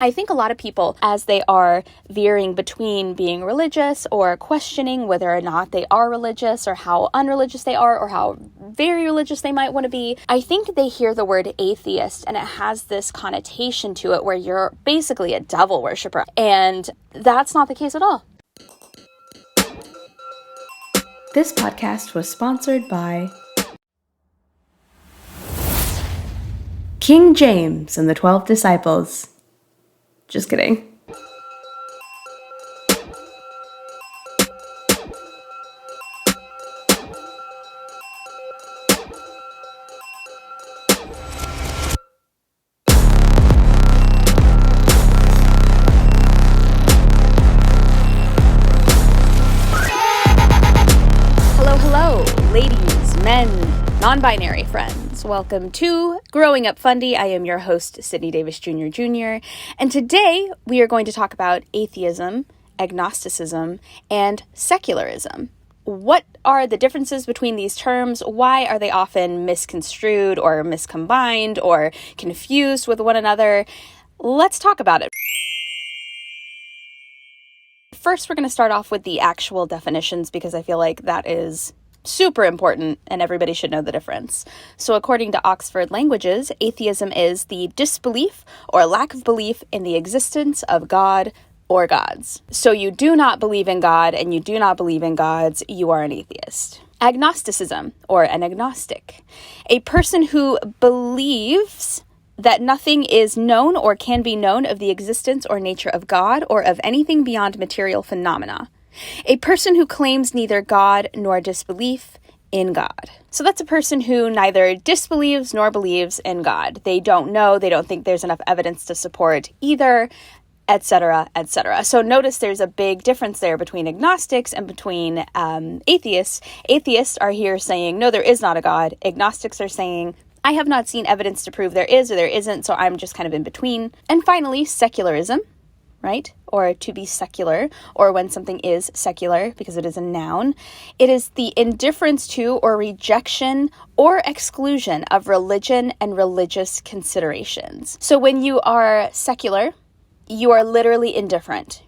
I think a lot of people, as they are veering between being religious or questioning whether or not they are religious or how unreligious they are or how very religious they might want to be, I think they hear the word atheist and it has this connotation to it where you're basically a devil worshiper. And that's not the case at all. This podcast was sponsored by King James and the 12 Disciples. Just kidding. Hello, ladies, men, non-binary friends. Welcome to Growing Up Fundie. I am your host, Sydney Davis Jr., and today we are going to talk about atheism, agnosticism, and secularism. What are the differences between these terms? Why are they often misconstrued or miscombined or confused with one another? Let's talk about it. First, we're going to start off with the actual definitions because I feel like that is super important and everybody should know the difference. So according to Oxford Languages, atheism is the disbelief or lack of belief in the existence of God or gods. So you do not believe in God and you do not believe in gods, you are an atheist. Agnosticism or an agnostic, a person who believes that nothing is known or can be known of the existence or nature of God or of anything beyond material phenomena. A person who claims neither God nor disbelief in God. So that's a person who neither disbelieves nor believes in God. They don't know, they don't think there's enough evidence to support either, etc., etc. So notice there's a big difference there between agnostics and between atheists. Atheists are here saying, no, there is not a God. Agnostics are saying, I have not seen evidence to prove there is or there isn't, so I'm just kind of in between. And finally, secularism, right? Or to be secular, or when something is secular, because it is a noun. It is the indifference to or rejection or exclusion of religion and religious considerations. So when you are secular, you are literally indifferent.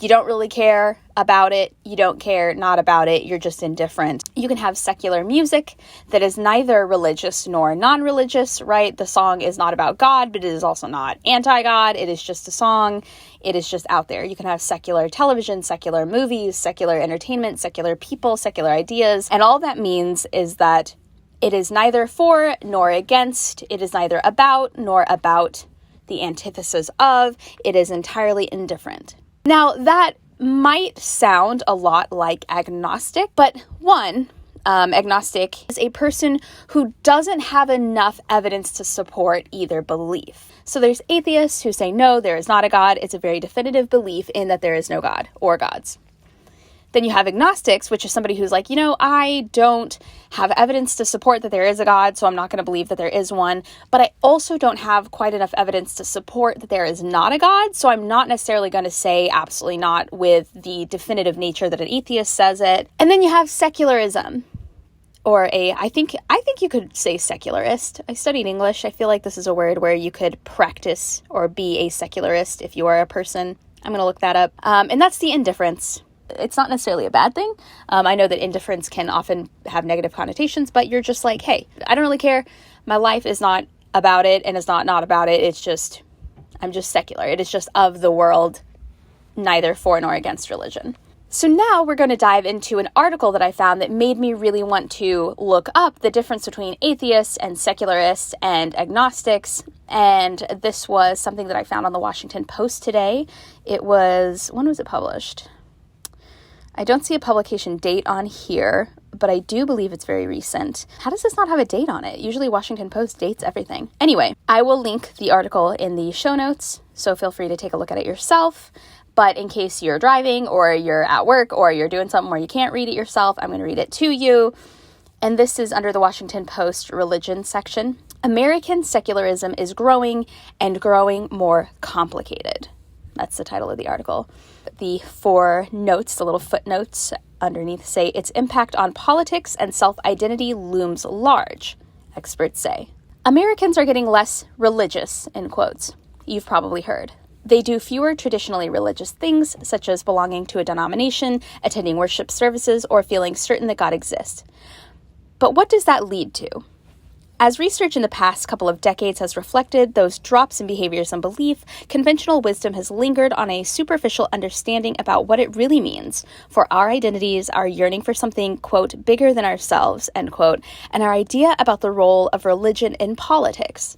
You don't really care about it. You don't care not about it. You're just indifferent. You can have secular music that is neither religious nor non-religious, right? The song is not about God, but it is also not anti-God. It is just a song. It is just out there. You can have secular television, secular movies, secular entertainment, secular people, secular ideas. And all that means is that it is neither for nor against. It is neither about nor about the antithesis of. It is entirely indifferent. Now, that might sound a lot like agnostic, but agnostic is a person who doesn't have enough evidence to support either belief. So there's atheists who say, no, there is not a God. It's a very definitive belief in that there is no God or gods. Then you have agnostics, which is somebody who's like, I don't have evidence to support that there is a God, so I'm not going to believe that there is one. But I also don't have quite enough evidence to support that there is not a God, so I'm not necessarily going to say absolutely not with the definitive nature that an atheist says it. And then you have secularism, or I think you could say secularist. I studied English. I feel like this is a word where you could practice or be a secularist if you are a person. I'm going to look that up. And that's the indifference. It's not necessarily a bad thing. I know that indifference can often have negative connotations, but you're just like, hey, I don't really care. My life is not about it and it's not about it. It's just, I'm just secular. It is just of the world, neither for nor against religion. So now we're going to dive into an article that I found that made me really want to look up the difference between atheists and secularists and agnostics. And this was something that I found on the Washington Post today. When was it published? I don't see a publication date on here, but I do believe it's very recent. How does this not have a date on it? Usually Washington Post dates everything. Anyway, I will link the article in the show notes, so feel free to take a look at it yourself. But in case you're driving or you're at work or you're doing something where you can't read it yourself, I'm going to read it to you. And this is under the Washington Post religion section. American secularism is growing and growing more complicated. That's the title of the article. The four notes, the little footnotes underneath say, its impact on politics and self-identity looms large, experts say. Americans are getting less religious, in quotes. You've probably heard. They do fewer traditionally religious things, such as belonging to a denomination, attending worship services, or feeling certain that God exists. But what does that lead to? As research in the past couple of decades has reflected those drops in behaviors and belief, conventional wisdom has lingered on a superficial understanding about what it really means for our identities, our yearning for something, quote, bigger than ourselves, end quote, and our idea about the role of religion in politics.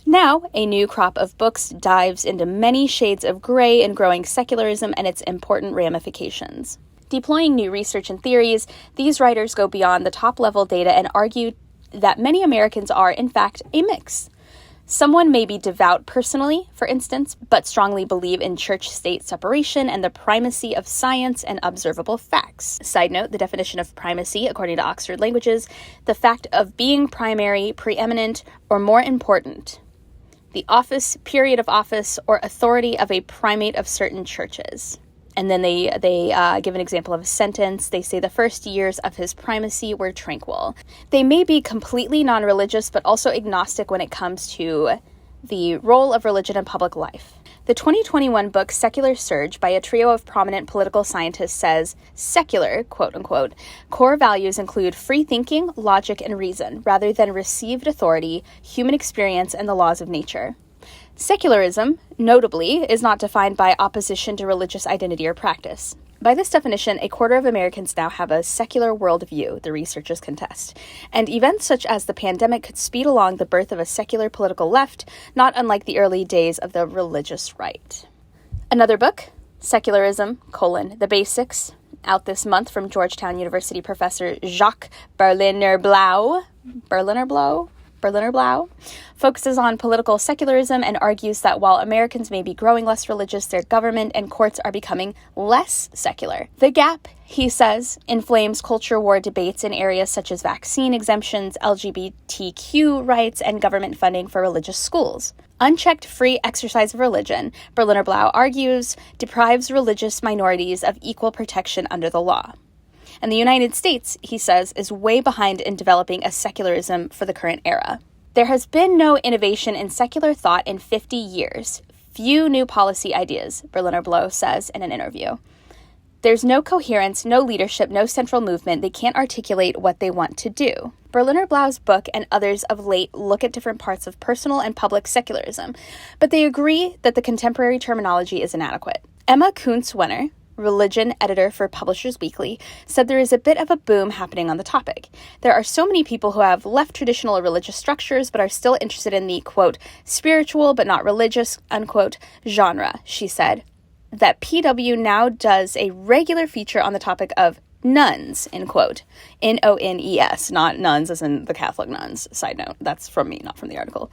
Now, a new crop of books dives into many shades of gray in growing secularism and its important ramifications. Deploying new research and theories, these writers go beyond the top-level data and argue that many Americans are, in fact, a mix. Someone may be devout personally, for instance, but strongly believe in church-state separation and the primacy of science and observable facts. Side note, the definition of primacy, according to Oxford Languages, the fact of being primary, preeminent, or more important. The office, period of office, or authority of a primate of certain churches. And then they give an example of a sentence. They say the first years of his primacy were tranquil. They may be completely non-religious, but also agnostic when it comes to the role of religion in public life. The 2021 book Secular Surge by a trio of prominent political scientists says, secular, quote unquote, core values include free thinking, logic, and reason, rather than received authority, human experience, and the laws of nature. Secularism, notably, is not defined by opposition to religious identity or practice. By this definition, a quarter of Americans now have a secular worldview, the researchers contest, and events such as the pandemic could speed along the birth of a secular political left, not unlike the early days of the religious right. Another book, Secularism, The Basics, out this month from Georgetown University professor Jacques Berliner-Blau, focuses on political secularism and argues that while Americans may be growing less religious, their government and courts are becoming less secular. The gap, he says, inflames culture war debates in areas such as vaccine exemptions, LGBTQ rights, and government funding for religious schools. Unchecked free exercise of religion, Berliner-Blau argues, deprives religious minorities of equal protection under the law. And the United States, he says, is way behind in developing a secularism for the current era. There has been no innovation in secular thought in 50 years. Few new policy ideas, Berliner-Blau says in an interview. There's no coherence, no leadership, no central movement. They can't articulate what they want to do. Berliner-Blau's book and others of late look at different parts of personal and public secularism, but they agree that the contemporary terminology is inadequate. Emma Kuntz-Wenner, religion editor for Publishers Weekly, said there is a bit of a boom happening on the topic. There are so many people who have left traditional religious structures but are still interested in the, quote, spiritual but not religious, unquote, genre, she said, that PW now does a regular feature on the topic of nuns, end quote, N-O-N-E-S, not nuns as in the Catholic nuns. Side note, that's from me, not from the article.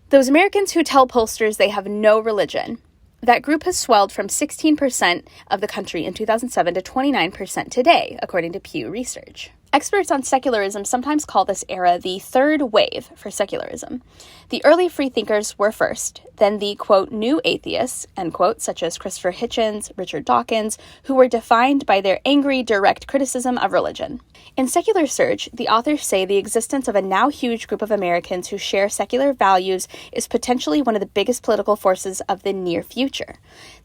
Those Americans who tell pollsters they have no religion. That group has swelled from 16% of the country in 2007 to 29% today, according to Pew Research. Experts on secularism sometimes call this era the third wave for secularism. The early freethinkers were first, then the, quote, new atheists, end quote, such as Christopher Hitchens, Richard Dawkins, who were defined by their angry, direct criticism of religion. In Secular Surge, the authors say the existence of a now huge group of Americans who share secular values is potentially one of the biggest political forces of the near future.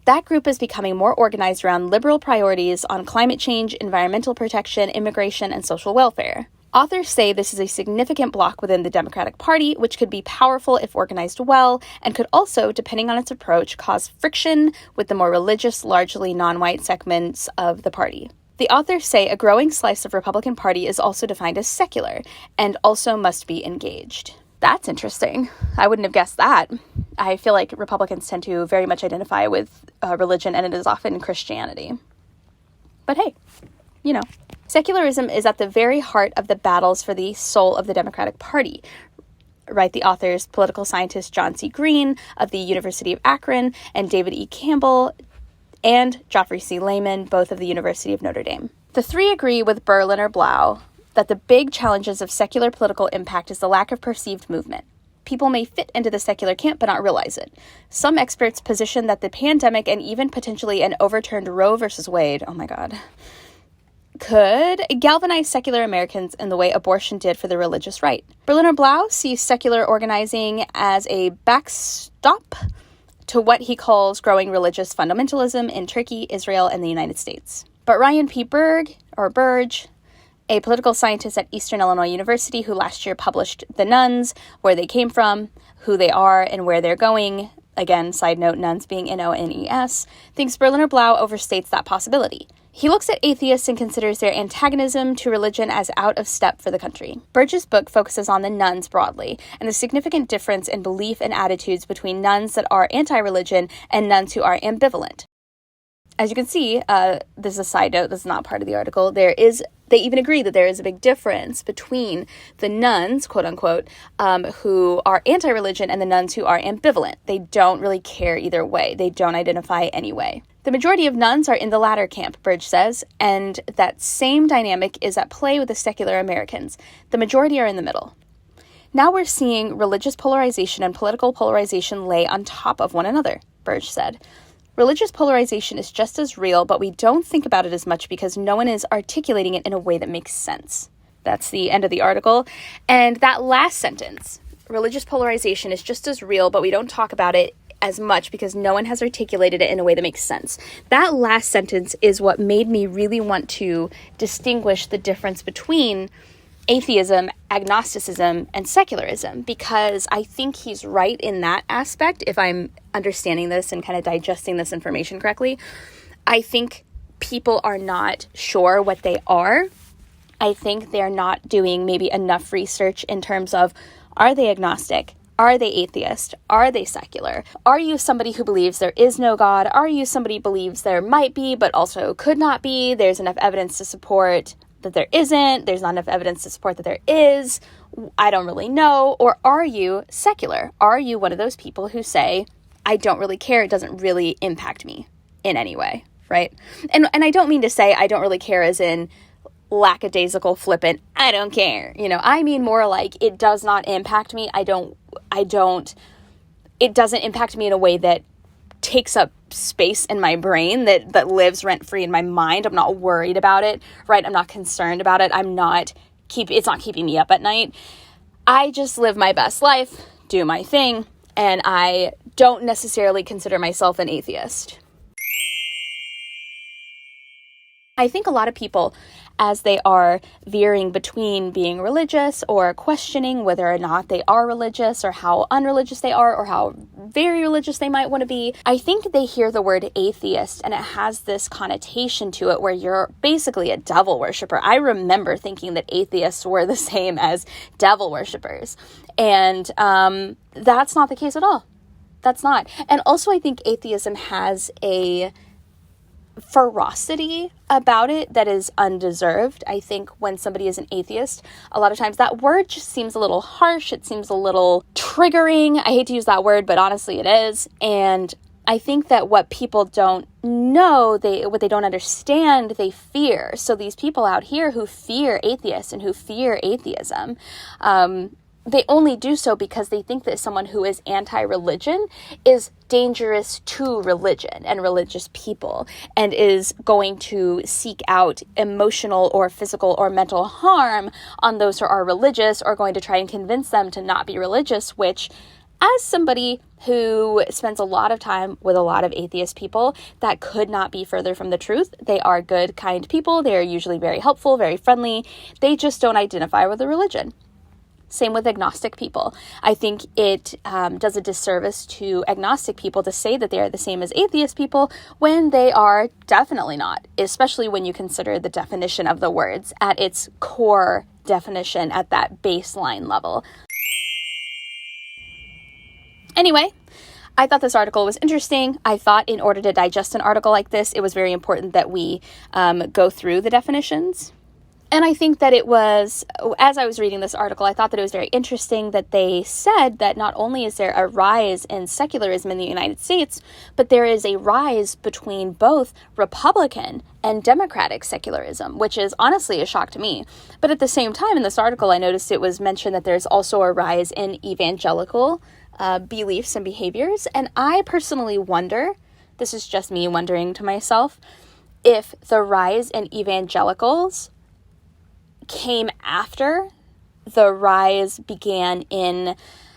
That group is becoming more organized around liberal priorities on climate change, environmental protection, immigration, and social welfare. Authors say this is a significant bloc within the Democratic Party, which could be powerful if organized well, and could also, depending on its approach, cause friction with the more religious, largely non-white segments of the party. The authors say a growing slice of Republican Party is also defined as secular, and also must be engaged. That's interesting. I wouldn't have guessed that. I feel like Republicans tend to very much identify with religion, and it is often Christianity. But hey, you know, secularism is at the very heart of the battles for the soul of the Democratic Party, write the authors, political scientist John C. Green of the University of Akron, and David E. Campbell, and Geoffrey C. Lehman, both of the University of Notre Dame. The three agree with Berliner-Blau that the big challenges of secular political impact is the lack of perceived movement. People may fit into the secular camp but not realize it. Some experts position that the pandemic and even potentially an overturned Roe versus Wade, oh my God, could galvanize secular Americans in the way abortion did for the religious right. Berliner-Blau sees secular organizing as a backstop to what he calls growing religious fundamentalism in Turkey, Israel, and the United States. But Ryan P. Burge, a political scientist at Eastern Illinois University who last year published The Nuns, where they came from, who they are, and where they're going, again, side note, nuns being N-O-N-E-S, thinks Berliner Blau overstates that possibility. He looks at atheists and considers their antagonism to religion as out of step for the country. Burge's book focuses on the nuns broadly, and the significant difference in belief and attitudes between nuns that are anti-religion and nuns who are ambivalent. As you can see, this is a side note, this is not part of the article, they even agree that there is a big difference between the nuns, quote unquote, who are anti-religion and the nuns who are ambivalent. They don't really care either way. They don't identify any way. The majority of nuns are in the latter camp, Burge says, and that same dynamic is at play with the secular Americans. The majority are in the middle. Now we're seeing religious polarization and political polarization lay on top of one another, Burge said. Religious polarization is just as real, but we don't think about it as much because no one is articulating it in a way that makes sense. That's the end of the article. And that last sentence, religious polarization is just as real, but we don't talk about it as much because no one has articulated it in a way that makes sense. That last sentence is what made me really want to distinguish the difference between atheism, agnosticism, and secularism, because I think he's right in that aspect, if I'm understanding this and kind of digesting this information correctly. I think people are not sure what they are. I think they're not doing maybe enough research in terms of, are they agnostic? Are they atheist? Are they secular? Are you somebody who believes there is no God? Are you somebody who believes there might be, but also could not be? There's enough evidence to support that there isn't. There's not enough evidence to support that there is. I don't really know. Or are you secular? Are you one of those people who say, I don't really care. It doesn't really impact me in any way, right? And I don't mean to say I don't really care as in lackadaisical, flippant, I don't care. I mean more like it does not impact me. It doesn't impact me in a way that takes up space in my brain, that lives rent-free in my mind. I'm not worried about it, right? I'm not concerned about it. It's not keeping me up at night. I just live my best life, do my thing, and I don't necessarily consider myself an atheist. I think a lot of people, as they are veering between being religious or questioning whether or not they are religious or how unreligious they are or how very religious they might want to be, I think they hear the word atheist and it has this connotation to it where you're basically a devil worshiper. I remember thinking that atheists were the same as devil worshipers, and that's not the case at all. That's not. And also I think atheism has a ferocity about it that is undeserved. I think when somebody is an atheist, a lot of times that word just seems a little harsh. It seems a little triggering. I hate to use that word, but honestly it is. And I think that what people don't know, what they don't understand, they fear. So these people out here who fear atheists and who fear atheism, they only do so because they think that someone who is anti-religion is dangerous to religion and religious people and is going to seek out emotional or physical or mental harm on those who are religious, or going to try and convince them to not be religious, which, as somebody who spends a lot of time with a lot of atheist people, that could not be further from the truth. They are good, kind people. They are usually very helpful, very friendly. They just don't identify with a religion. Same with agnostic people. I think it does a disservice to agnostic people to say that they are the same as atheist people when they are definitely not, especially when you consider the definition of the words at its core definition at that baseline level. Anyway, I thought this article was interesting. I thought in order to digest an article like this, it was very important that we go through the definitions. And I think that it was, as I was reading this article, I thought that it was very interesting that they said that not only is there a rise in secularism in the United States, but there is a rise between both Republican and Democratic secularism, which is honestly a shock to me. But at the same time, in this article, I noticed it was mentioned that there's also a rise in evangelical beliefs and behaviors. And I personally wonder, this is just me wondering to myself, if the rise in evangelicals came after the rise began in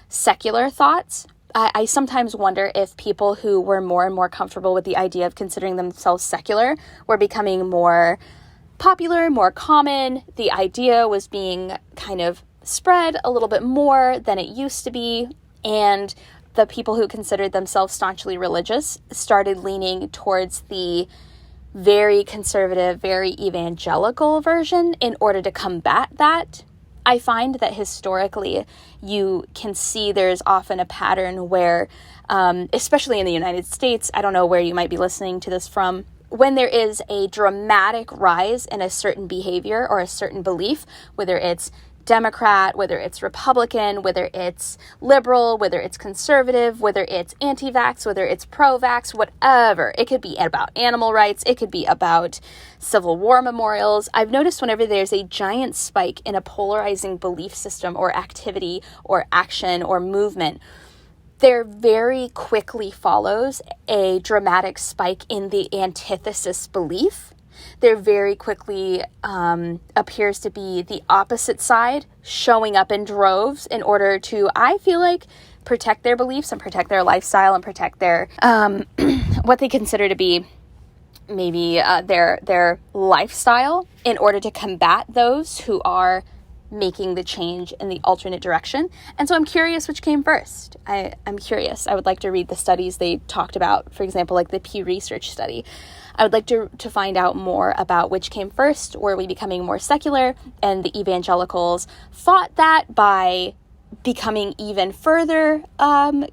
secular thoughts, I sometimes wonder if people who were more and more comfortable with the idea of considering themselves secular were becoming more popular, more common. The idea was being kind of spread a little bit more than it used to be, and the people who considered themselves staunchly religious started leaning towards the very conservative, very evangelical version in order to combat that. I find that historically you can see there's often a pattern where, especially in the United States, I don't know where you might be listening to this from, when there is a dramatic rise in a certain behavior or a certain belief, whether it's Democrat, whether it's Republican, whether it's liberal, whether it's conservative, whether it's anti-vax, whether it's pro-vax, whatever. It could be about animal rights. It could be about Civil War memorials. I've noticed whenever there's a giant spike in a polarizing belief system or activity or action or movement, there very quickly follows a dramatic spike in the antithesis belief. There very quickly appears to be the opposite side showing up in droves in order to, I feel like, protect their beliefs and protect their lifestyle and protect their what they consider to be maybe their lifestyle in order to combat those who are making the change in the alternate direction. And so I'm curious which came first. I'm curious. I would like to read the studies they talked about, for example, like the Pew Research study. I would like to find out more about which came first. Were we becoming more secular? And the evangelicals fought that by becoming even further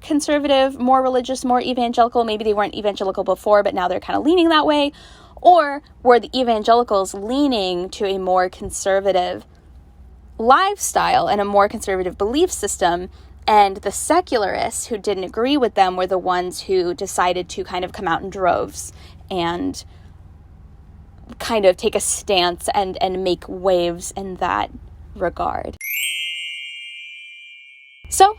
conservative, more religious, more evangelical. Maybe they weren't evangelical before, but now they're kind of leaning that way. Or were the evangelicals leaning to a more conservative lifestyle and a more conservative belief system, and the secularists who didn't agree with them were the ones who decided to kind of come out in droves and kind of take a stance and make waves in that regard. So,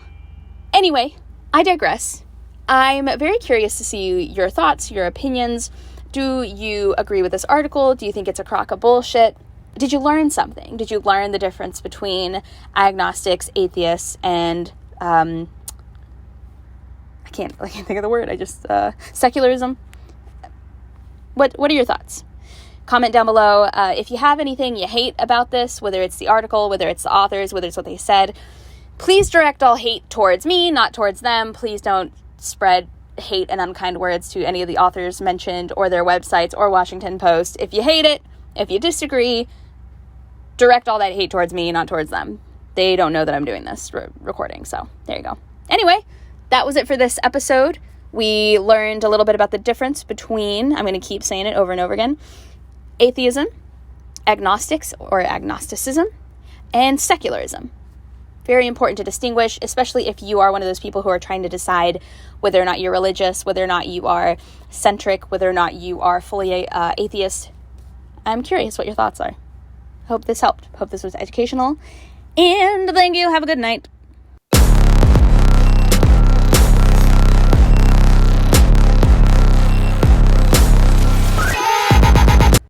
anyway, I digress. I'm very curious to see your thoughts, your opinions. Do you agree with this article? Do you think it's a crock of bullshit? Did you learn something? Did you learn the difference between agnostics, atheists, and I can't think of the word. Secularism? What are your thoughts? Comment down below if you have anything you hate about this, whether it's the article, whether it's the authors, whether it's what they said. Please direct all hate towards me, not towards them. Please don't spread hate and unkind words to any of the authors mentioned or their websites or Washington Post. If you hate it, if you disagree, direct all that hate towards me, not towards them. They don't know that I'm doing this recording, so there you go. Anyway, that was it for this episode. We learned a little bit about the difference between, I'm going to keep saying it over and over again, atheism, agnostics or agnosticism, and secularism. Very important to distinguish, especially if you are one of those people who are trying to decide whether or not you're religious, whether or not you are centric, whether or not you are fully atheist. I'm curious what your thoughts are. Hope this helped. Hope this was educational. And thank you. Have a good night.